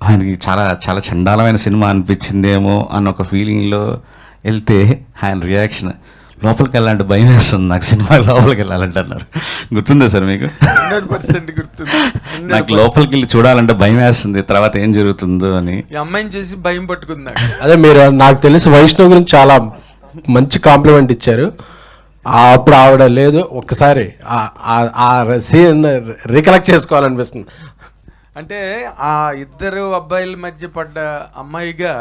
ఆయనకి చాలా చాలా చండాలమైన సినిమా అనిపించిందేమో అన్న ఒక ఫీలింగ్లో వెళ్తే ఆయన రియాక్షన్, లోపలికి వెళ్ళాలంటే భయం వేస్తుంది నాకు, సినిమా లోపలికి వెళ్ళాలంటే అన్నారు. గుర్తుందా సార్ మీకు? 100% గుర్తుంది. నాకు లోపలికి వెళ్ళి చూడాలంటే భయం వేస్తుంది, తర్వాత ఏం జరుగుతుందో అని. ఈ అమ్మాయిని చూసి భయం పట్టుకుంది. అదే మీరు నాకు తెలిసి వైష్ణవ్ గురించి చాలా మంచి కాంప్లిమెంట్ ఇచ్చారు. అప్పుడు ఆవిడ లేదు, ఒక్కసారి ఆ సీన్ రికలెక్ట్ చేసుకోవాలనిపిస్తుంది. అంటే ఆ ఇద్దరు అబ్బాయిల మధ్య పడ్డ అమ్మాయిగా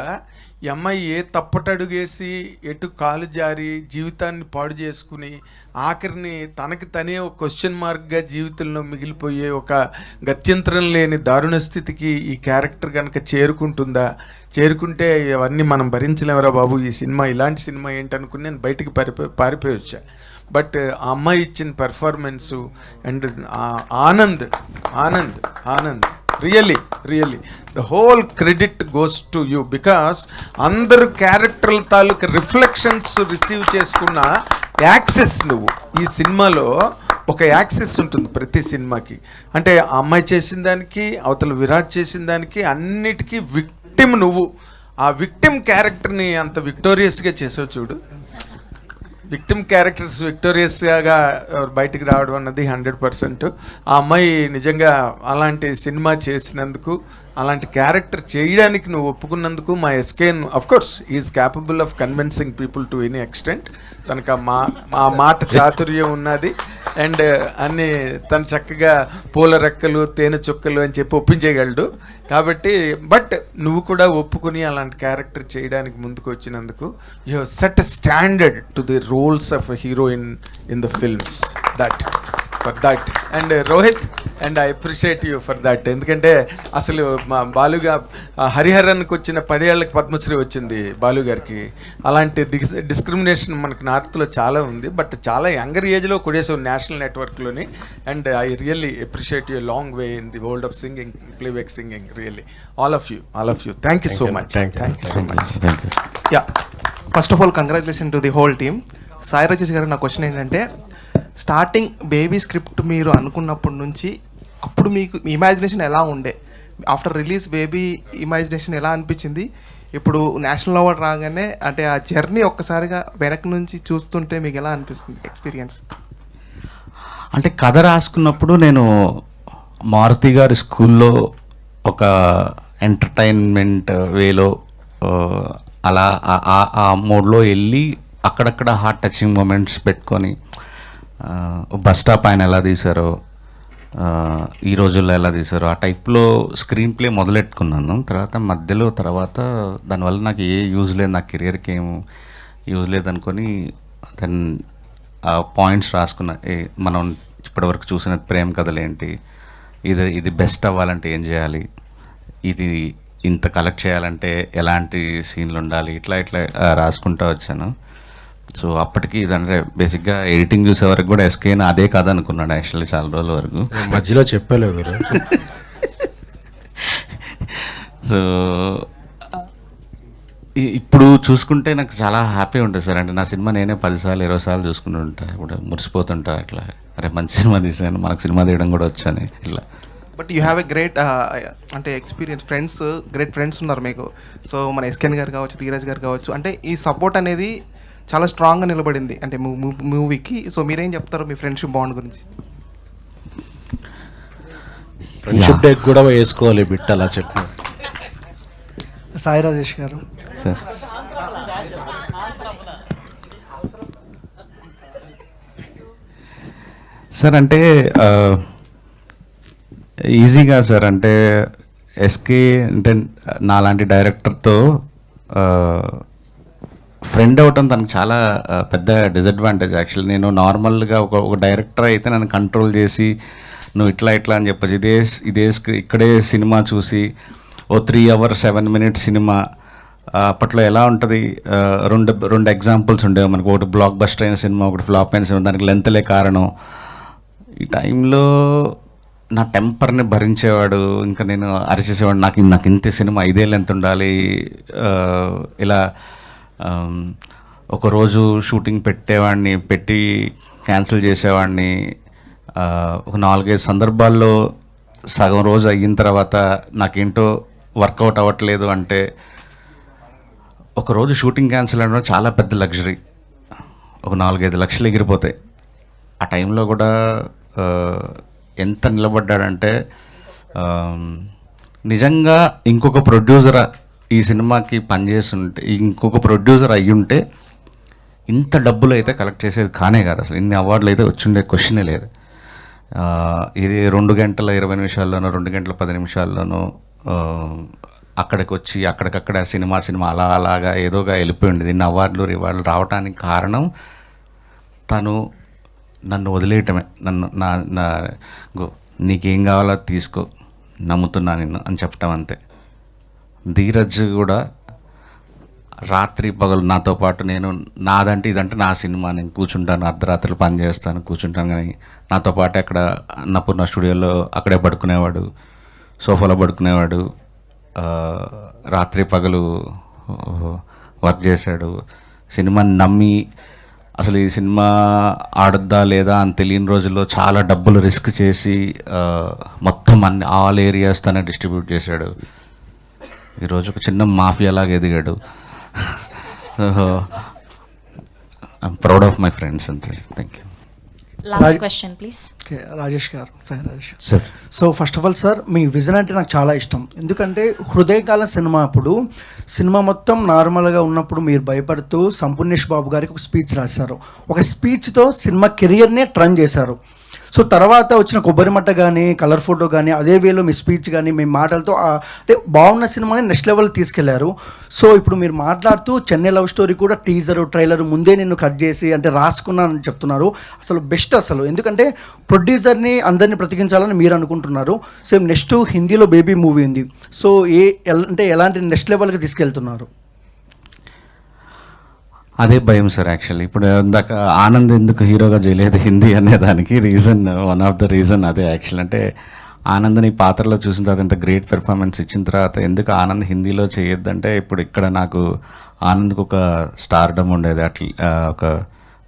ఈ అమ్మాయి ఏ తప్పటడుగేసి ఎటు కాలు జారి జీవితాన్ని పాడు చేసుకుని ఆఖరిని తనకి తనే ఒక క్వశ్చన్ మార్క్గా జీవితంలో మిగిలిపోయే ఒక గత్యంతరం లేని దారుణ స్థితికి ఈ క్యారెక్టర్ కనుక చేరుకుంటే అవన్నీ మనం భరించలేమరా బాబు, ఈ సినిమా ఇలాంటి సినిమా ఏంటనుకుని నేను బయటికి పారిపోయి వచ్చా. బట్ ఆ అమ్మాయి ఇచ్చిన performance and Anand really the whole credit goes to you, because అందరు క్యారెక్టర్ల తాలూకు రిఫ్లెక్షన్స్ రిసీవ్ చేసుకున్న యాక్సెస్ నువ్వు. ఈ సినిమాలో ఒక యాక్సెస్ ఉంటుంది ప్రతి సినిమాకి. అంటే ఆ అమ్మాయి చేసిన దానికి, అవతల విరాట్ చేసిన దానికి అన్నిటికీ విక్టిమ్ నువ్వు. ఆ విక్టిమ్ క్యారెక్టర్ని అంత విక్టోరియస్గా చేసావు చూడు. విక్టిమ్ క్యారెక్టర్స్ విక్టోరియస్గా బయటికి రావడం అన్నది 100%. ఆ అమ్మాయి నిజంగా అలాంటి సినిమా చేసినందుకు, అలాంటి క్యారెక్టర్ చేయడానికి నువ్వు ఒప్పుకున్నందుకు మా SKN of course is capable of convincing people to any extent. తనకు ఆ మాట చాతుర్యం ఉన్నది. అండ్ అన్ని తను చక్కగా పూల రెక్కలు తేనె చుక్కలు అని చెప్పి ఒప్పించేయగలడు. కాబట్టి బట్ నువ్వు కూడా ఒప్పుకుని అలాంటి క్యారెక్టర్ చేయడానికి ముందుకు వచ్చినందుకు you have set a standard to the roles of a heroine in the films. That for that. And Rohit, and I appreciate you for that. ఎందుకంటే అసలు మా బాలుగా హరిహరన్కి వచ్చిన 10 ఏళ్ళకి పద్మశ్రీ వచ్చింది బాలు గారికి. అలాంటి డిస్క్రిమినేషన్ మనకి నార్త్లో చాలా ఉంది, బట్ చాలా యంగర్ ఏజ్లో కొడేసాం నేషనల్ నెట్వర్క్లోని. And I really appreciate you long way in the world of singing, playback singing. Really all of you. Thank you so much. Thank you so much. Yeah, first of all congratulation to the whole team. Sai Rajesh గారు, నా question ఏంటంటే, starting baby script మీరు అనుకున్నప్పటి నుంచి అప్పుడు మీకు imagination ఎలా ఉండే? After release baby imagination ఎలా అనిపించింది? ఇప్పుడు నేషనల్ అవార్డ్ రాగానే అంటే ఆ జర్నీ ఒక్కసారిగా వెనక నుంచి చూస్తుంటే మీకు ఎలా అనిపిస్తుంది ఎక్స్పీరియన్స్? అంటే కథ రాసుకున్నప్పుడు నేను మారుతి గారి స్కూల్లో ఒక ఎంటర్టైన్మెంట్ వేలో అలా ఆ మోడ్లో వెళ్ళి అక్కడక్కడ హార్ట్ టచింగ్ మూమెంట్స్ పెట్టుకొని బస్ స్టాప్ ఆయన ఎలా తీశారో, ఈ రోజుల్లో ఎలా తీశారో ఆ టైప్లో స్క్రీన్ ప్లే మొదలెట్టుకున్నాను. తర్వాత దానివల్ల నాకు ఏ యూజ్ లేదు, నా కెరియర్కి ఏం యూజ్ లేదనుకొని దెన్ ఆ పాయింట్స్ రాసుకున్నా. మనం ఇప్పటివరకు చూసిన ప్రేమ కథలేంటి, ఇది బెస్ట్ అవ్వాలంటే ఏం చేయాలి, ఇది ఇంత కలెక్ట్ చేయాలంటే ఎలాంటి సీన్లు ఉండాలి, ఇట్లా రాసుకుంటూ వచ్చాను. సో అప్పటికి ఇదంటే బేసిక్గా ఎడిటింగ్ చూసే వరకు కూడా ఎస్కేని అదే కథ అనుకున్నాడు యాక్చువల్లీ చాలా రోజుల వరకు. మధ్యలో చెప్పలేదు. సో ఇప్పుడు చూసుకుంటే నాకు చాలా హ్యాపీ ఉంటుంది సార్. అంటే నా సినిమా నేనే 10 సార్లు 20 సార్లు చూసుకుని ఉంటా, ఇప్పుడు మురిసిపోతుంటా ఇట్లా, అరే మంచి సినిమా తీసాను, మనకు సినిమా తీయడం కూడా వచ్చాను ఇట్లా. But you have a great అంటే ఎక్స్పీరియన్స్, గ్రేట్ ఫ్రెండ్స్ ఉన్నారు మీకు. సో మన ఎస్కేన్ గారు కావచ్చు, ధీరజ్ గారు కావచ్చు, అంటే ఈ సపోర్ట్ అనేది చాలా స్ట్రాంగ్గా నిలబడింది అంటే మూవీకి. సో మీరేం చెప్తారు మీ ఫ్రెండ్షిప్ బాండ్ గురించి? ఫ్రెండ్షిప్ డే కూడా వేసుకోవాలి బిట్ అలా చెప్పి. సాయి రాజేష్ గారు సార్, సార్ అంటే ఈజీగా సార్, అంటే ఎస్కే అంటే నాలాంటి డైరెక్టర్తో ఫ్రెండ్ అవ్వటం తనకు చాలా పెద్ద డిసడ్వాంటేజ్ యాక్చువల్లీ. నేను నార్మల్గా ఒక డైరెక్టర్ అయితే నన్ను కంట్రోల్ చేసి నువ్వు ఇట్లా అని చెప్పచ్చు. ఇక్కడే సినిమా చూసి 3 hours 7 minutes సినిమా అప్పట్లో ఎలా ఉంటుంది, రెండు ఎగ్జాంపుల్స్ ఉండేవి మనకు. ఒకటి బ్లాక్ బస్టర్ అయిన సినిమా, ఒకటి ఫ్లాప్ అయిన సినిమా, దానికి లెంత్లే కారణం. ఈ టైంలో నా టెంపర్ని భరించేవాడు, ఇంకా నేను అరిచేసేవాడు, నాకు ఇంత సినిమా 5 ఏళ్ళు ఎంత ఉండాలి ఇలా. ఒకరోజు షూటింగ్ పెట్టి క్యాన్సిల్ చేసేవాడిని. ఒక 4-5 సందర్భాల్లో సగం రోజు అయిన తర్వాత నాకేంటో వర్కౌట్ అవ్వట్లేదు అంటే, ఒకరోజు షూటింగ్ క్యాన్సిల్ అవ్వడం చాలా పెద్ద లగ్జరీ. ఒక 4-5 లక్షలు ఎగిరిపోతాయి. ఆ టైంలో కూడా ఎంత నిలబడ్డాడంటే, నిజంగా ఇంకొక ప్రొడ్యూసర్ ఈ సినిమాకి పనిచేస్తుంటే, ఇంకొక ప్రొడ్యూసర్ అయ్యుంటే ఇంత డబ్బులు అయితే కలెక్ట్ చేసేది కానే కాదు అసలు. ఇన్ని అవార్డులు అయితే వచ్చుండే క్వశ్చనే లేదు. ఇది 2 గంటల 20 నిమిషాల్లోనో 2 గంటల 10 నిమిషాల్లోనో అక్కడికి వచ్చి అక్కడికక్కడ సినిమా అలాగా ఏదోగా వెళ్ళిపోయి ఉండేది. ఇన్ని అవార్డులు రివార్డులు రావడానికి కారణం తను నన్ను వదిలేయటమే. నా నీకేం కావాలో తీసుకో, నమ్ముతున్నా నిన్ను అని చెప్పటం అంతే. ధీరజ్ కూడా రాత్రి పగలు నాతో పాటు, నేను నాదంటే ఇదంటే నా సినిమా, నేను కూర్చుంటాను, అర్ధరాత్రులు పని చేస్తాను, కూర్చుంటాను, కానీ నాతో పాటు అక్కడ అన్నపూర్ణ స్టూడియోలో అక్కడే పడుకునేవాడు, సోఫాలో పడుకునేవాడు, రాత్రి పగలు వర్క్ చేశాడు. సినిమాని నమ్మి అసలు ఈ సినిమా ఆడద్దా లేదా అని తెలియని రోజుల్లో చాలా డబ్బులు రిస్క్ చేసి మొత్తం ఆల్ ఏరియాస్ తనే డిస్ట్రిబ్యూట్ చేశాడు. ఈరోజు ఒక చిన్న మాఫియాలాగా ఎదిగాడు. I'm proud of my friends అంతే. Thank you. Last question please. Okay, Rajesh గారు, Sai Rajesh sir. So first of all sir, మీ విజన్ అంటే నాకు చాలా ఇష్టం. ఎందుకంటే హృదయకాలం సినిమా అప్పుడు సినిమా మొత్తం నార్మల్గా ఉన్నప్పుడు మీరు భయపడుతూ సంపూర్ణేష్ బాబు గారికి ఒక స్పీచ్ రాశారు. ఒక స్పీచ్తో సినిమా కెరియర్నే టర్న్ చేశారు. సో తర్వాత వచ్చిన కొబ్బరిమట్ట కానీ కలర్ ఫోటో కానీ అదే వేలో మీ స్పీచ్ కానీ మీ మాటలతో అంటే బాగున్న సినిమాని నెక్స్ట్ లెవెల్ తీసుకెళ్లారు. సో ఇప్పుడు మీరు మాట్లాడుతూ చెన్నై లవ్ స్టోరీ కూడా టీజర్ ట్రైలర్ ముందే నిన్ను కట్ చేసి అంటే రాసుకున్నానని చెప్తున్నారు. అసలు బెస్ట్ అసలు, ఎందుకంటే ప్రొడ్యూసర్ని అందరినీ బ్రతికించాలని మీరు అనుకుంటున్నారు. సేమ్ నెక్స్ట్ హిందీలో బేబీ మూవీ ఉంది. సో అంటే ఎలాంటి నెక్స్ట్ లెవెల్కి తీసుకెళ్తున్నారు? అదే భయం సార్ యాక్చువల్లీ. ఇప్పుడు ఇందాక ఆనంద్ ఎందుకు హీరోగా చేయలేదు హిందీ అనే దానికి reason, one of the reason అదే యాక్చువల్. అంటే ఆనంద్ని ఈ పాత్రలో చూసిన తర్వాత ఇంత గ్రేట్ పెర్ఫార్మెన్స్ ఇచ్చిన తర్వాత ఎందుకు ఆనంద్ హిందీలో చేయొద్దంటే, ఇప్పుడు ఇక్కడ నాకు ఆనంద్కి ఒక స్టార్డమ్ ఉండేది, అట్లా ఒక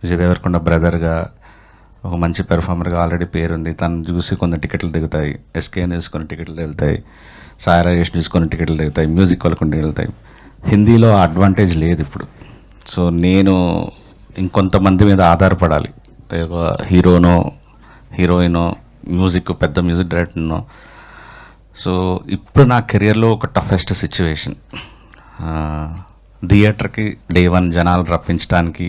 విజయ్ దేవరకొండ బ్రదర్గా ఒక మంచి పెర్ఫార్మర్గా ఆల్రెడీ పేరుంది. తను చూసి కొన్ని టికెట్లు దిగుతాయి, ఎస్కే న్యూస్ కొన్ని టికెట్లు వెళ్తాయి, సాయి రాజేష్ న్యూస్ కొన్ని టికెట్లు దిగుతాయి, మ్యూజిక్ వాళ్ళు కొన్ని వెళ్తాయి. హిందీలో అడ్వాంటేజ్ లేదు ఇప్పుడు. సో నేను ఇంకొంతమంది మీద ఆధారపడాలి, హీరోనో హీరోయినో మ్యూజిక్ పెద్ద మ్యూజిక్ డైరెక్టర్నో. సో ఇప్పుడు నా కెరియర్లో ఒక టఫెస్ట్ సిచ్యువేషన్. థియేటర్కి డే 1 జనాలు రప్పించడానికి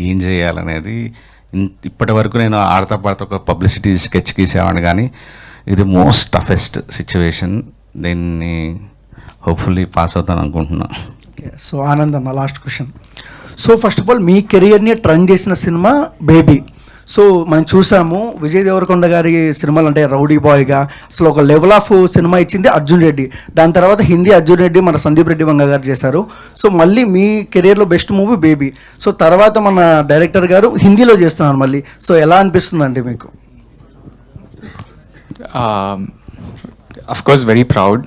ఏం చేయాలనేది ఇప్పటి వరకు నేను ఆడతా పాడతా ఒక పబ్లిసిటీ స్కెచ్ గీసేవాడిని, కానీ ఇది మోస్ట్ టఫెస్ట్ సిచ్యువేషన్. దీన్ని హోప్ఫుల్లీ పాస్ అవుతాను అనుకుంటున్నాను. సో ఆనంద్ అన్న, last question. So first of all మీ కెరియర్ని ట్రన్ చేసిన సినిమా బేబీ. సో మనం చూసాము విజయ్ దేవరకొండ గారి సినిమాలు అంటే రౌడీ బాయ్గా అసలు ఒక లెవెల్ ఆఫ్ సినిమా ఇచ్చింది అర్జున్ రెడ్డి. దాని తర్వాత హిందీ అర్జున్ రెడ్డి మన సందీప్ రెడ్డి వంగ గారు చేశారు. సో మళ్ళీ మీ కెరియర్లో బెస్ట్ మూవీ బేబీ. సో తర్వాత మన డైరెక్టర్ గారు హిందీలో చేస్తున్నారు మళ్ళీ. సో ఎలా అనిపిస్తుందండి మీకు? Of course very proud.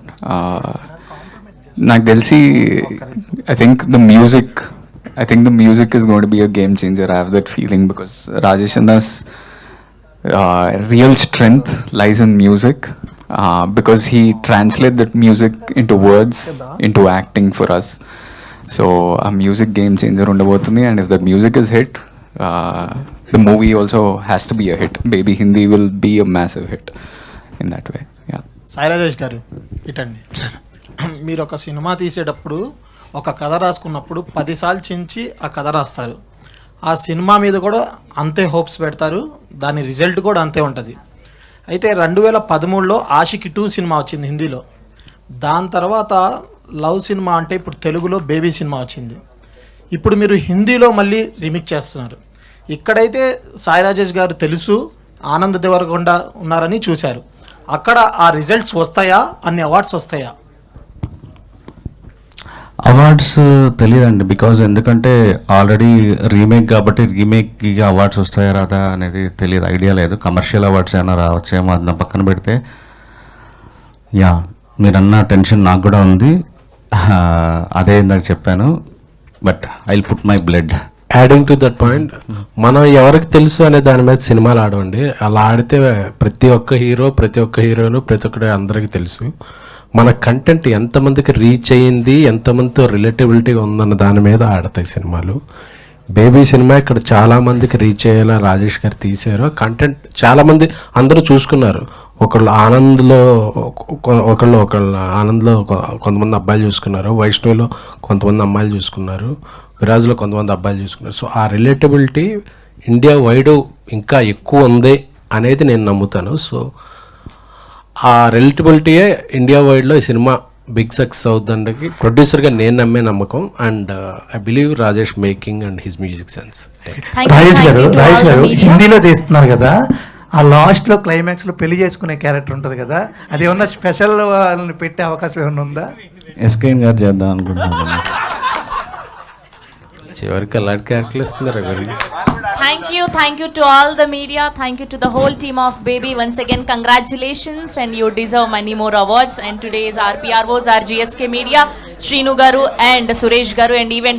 నాకు తెలిసి I think the music is going to be a game changer. I have that feeling because Rajesh Anna's real strength lies in music, because he translates that music into words, into acting for us. So a music game changer undabotundi, and if that music is hit, the movie also has to be a hit. Baby Hindi will be a massive hit in that way. Yeah. Sai Rajesh గారు ఇటండి, మీరు ఒక cinema తీసేటప్పుడు ఒక కథ రాసుకున్నప్పుడు 10 సార్లు చించి ఆ కథ రాస్తారు. ఆ సినిమా మీద కూడా అంతే హోప్స్ పెడతారు, దాని రిజల్ట్ కూడా అంతే ఉంటుంది. అయితే 2013లో ఆషికి 2 సినిమా వచ్చింది హిందీలో. దాని తర్వాత లవ్ సినిమా అంటే ఇప్పుడు తెలుగులో బేబీ సినిమా వచ్చింది. ఇప్పుడు మీరు హిందీలో మళ్ళీ రీమేక్ చేస్తున్నారు. ఇక్కడైతే సాయి రాజేష్ గారు తెలుసు, ఆనంద్ దేవరకొండ ఉన్నారని చూశారు. అక్కడ ఆ రిజల్ట్స్ వస్తాయా, అన్ని అవార్డ్స్ వస్తాయా? అవార్డ్స్ తెలియదండి, బికాజ్ ఎందుకంటే ఆల్రెడీ రీమేక్ కాబట్టి రీమేక్కి అవార్డ్స్ వస్తాయా రాదా అనేది తెలియదు, ఐడియా లేదు. కమర్షియల్ అవార్డ్స్ ఏమైనా రావచ్చేమో అది పక్కన పెడితే, యా మీరన్న టెన్షన్ నాకు కూడా ఉంది, అదే ఇందాక చెప్పాను. But I will put my blood. Adding to that point, మనం ఎవరికి తెలుసు అనే దాని మీద సినిమాలు ఆడండి. అలా ఆడితే ప్రతి ఒక్క హీరో, ప్రతి ఒక్క హీరోయిన్, ప్రతి ఒక్కటి అందరికీ తెలుసు. మన కంటెంట్ ఎంతమందికి రీచ్ అయ్యింది, ఎంతమందితో రిలేటబిలిటీగా ఉందన్న దాని మీద ఆడతాయి సినిమాలు. బేబీ సినిమా ఇక్కడ చాలామందికి రీచ్ అయ్యేలా రాజేష్ గారు తీశారు. కంటెంట్ చాలామంది అందరూ చూసుకున్నారు. ఒకళ్ళు ఆనంద్లో ఆనంద్లో కొంతమంది అబ్బాయిలు చూసుకున్నారు, వైష్ణవిలో కొంతమంది అమ్మాయిలు చూసుకున్నారు, విరాజ్లో కొంతమంది అబ్బాయిలు చూసుకున్నారు. సో ఆ రిలేటబిలిటీ ఇండియా వైడ్ ఇంకా ఎక్కువ ఉంది అనేది నేను నమ్ముతాను. సో ఆ రిలేటబిలిటీయే ఇండియా వైడ్లో ఈ సినిమా బిగ్ సక్సెస్ అవుతుందకి ప్రొడ్యూసర్గా నేను నమ్మే నమ్మకం. And I believe Rajesh making and his music sense. Rajesh గారు హిందీలో తీస్తున్నారు కదా, ఆ లాస్ట్లో క్లైమాక్స్లో పెళ్లి చేసుకునే క్యారెక్టర్ ఉంటుంది కదా, అది ఏమన్నా స్పెషల్ వాళ్ళని పెట్టే అవకాశం ఏమైనా ఉందా? ఎస్కేఎన్ గారు చేద్దాం అనుకుంటున్నాను. చివరికి అలాంటి క్యారెక్టర్లు ఇస్తున్నారు ఎవరికి? Thank you to all the media. Thank you to the whole team of Baby. Once again, congratulations, and you deserve many more awards. And today's RPROs are GSK Media, Srinu Garu and Suresh Garu, and even